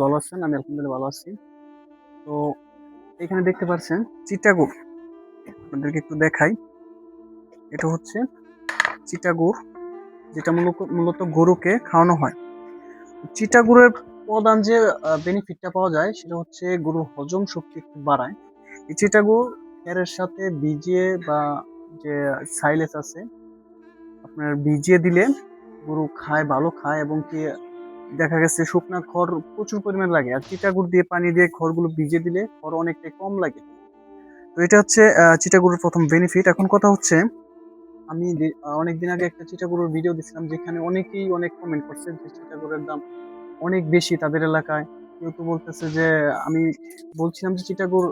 ভালো আছেন? আমি আলহামদুলিল্লাহ ভালো আছি। তো এখানে দেখতে পাচ্ছেন চিটাগুড়। আপনাদেরকে একটু দেখাই। এটা হচ্ছে চিটাগুড়, যেটা মূলত গরুকে খাওয়ানো হয়। চিটাগুড়ের প্রধান যে বেনিফিটটা পাওয়া যায় সেটা হচ্ছে গরুর হজম শক্তি একটু বাড়ায়। এই চিটাগুড় এর সাথে ভিজিয়ে বা যে সাইলেজ আছে আপনার ভিজিয়ে দিলে গরু খায়, ভালো খায় এবং কি দেখা গেছে শুকনা খড় প্রচুর পরিমাণ লাগে। আর চিটাগুড় দিয়ে পানি দিয়ে খড়গুলো ভিজিয়ে দিলে খড় অনেকটাই কম লাগে। তো এটা হচ্ছে চিটাগুড়ের প্রথম বেনিফিট। এখন কথা হচ্ছে আমি অনেকদিন আগে একটা চিটাগুড়ের ভিডিও দিছিলাম যেখানে অনেকেই অনেক কমেন্ট করছে যে চিটাগুড়ের দাম অনেক বেশি তাদের এলাকায়। কেউ তো বলতেছে যে আমি বলছিলাম যে চিটাগুড়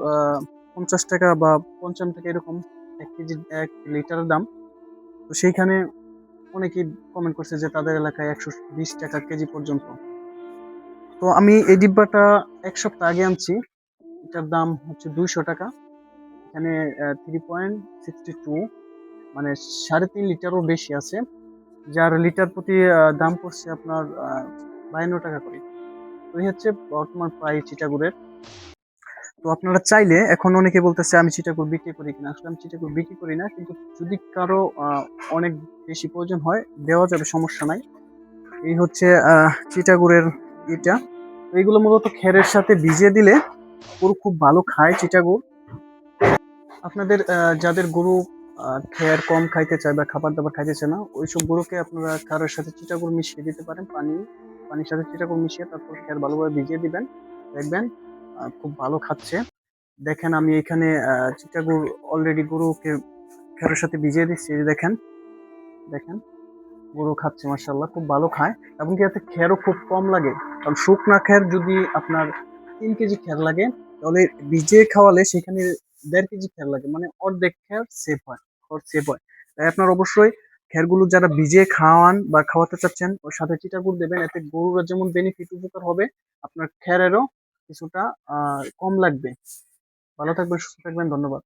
50 টাকা বা 55 টাকা এরকম 1 কেজি 1 লিটারের দাম। তো সেইখানে অনেকেই কমেন্ট করছে যে তাদের এলাকায় 120 টাকা কেজি পর্যন্ত। তো আমি এই ডিব্বাটা 1 সপ্তাহ আগে আনছি। এটার দাম হচ্ছে 200 টাকা। এখানে 3.62 মানে 3.5 লিটারও বেশি আছে, যার লিটার প্রতি দাম পড়ছে আপনার 52 টাকা করে। তো এই হচ্ছে বর্তমান প্রাইস চিটাগুড়ের। তো আপনারা চাইলে, এখন অনেকে বলতেছে আমি চিটাগুড় বিক্রি করি কিনা, আসলে আমি চিটাগুড় বিক্রি করি না, কিন্তু যদি কারো অনেক বেশি প্রয়োজন হয় দেওয়া যাবে, সমস্যা নাই। এই হচ্ছে চিটাগুড়ের এটা। তো এগুলো মূলত খেরের সাথে ভিজিয়ে দিলে গরু খুব ভালো খায় চিটাগুড়। আপনাদের যাদের গরু খের কম খাইতে চায় বা খাবার দাবার খাইতে চায় না, ওইসব গরুকে আপনারা খারের সাথে চিটাগুড় মিশিয়ে দিতে পারেন। পানির সাথে চিটাগুড় মিশিয়ে তারপর খের ভালোভাবে ভিজিয়ে দিবেন, দেখবেন খুব ভালো খাচ্ছে। দেখেন আমি এখানে চিটাগুড় অলরেডি গরুকে খেরের সাথে ভিজিয়ে দিচ্ছি, এই যে দেখেন, দেখেন গরু খাচ্ছে, মাশাআল্লাহ খুব ভালো খায়। এবং কি এতে খেরও খুব কম লাগে। কারণ শুকনা খের যদি আপনার 3 কেজি খের লাগে, তাহলে ভিজিয়ে খাওয়ালে সেখানে 1.5 কেজি খের লাগে, মানে অর্ধেক খের সেভ হয়, খড় সেভ হয়। তাই আপনার অবশ্যই খেরগুলো যারা ভিজিয়ে খাওয়ান বা খাওয়াতে চাচ্ছেন ওর সাথে চিটাগুড় দেবেন, এতে গরুরা যেমন বেনিফিট উপকার হবে, আপনার খেরেরও কিছুটা কম লাগবে। ভালো থাকবেন, সুস্থ থাকবেন, ধন্যবাদ।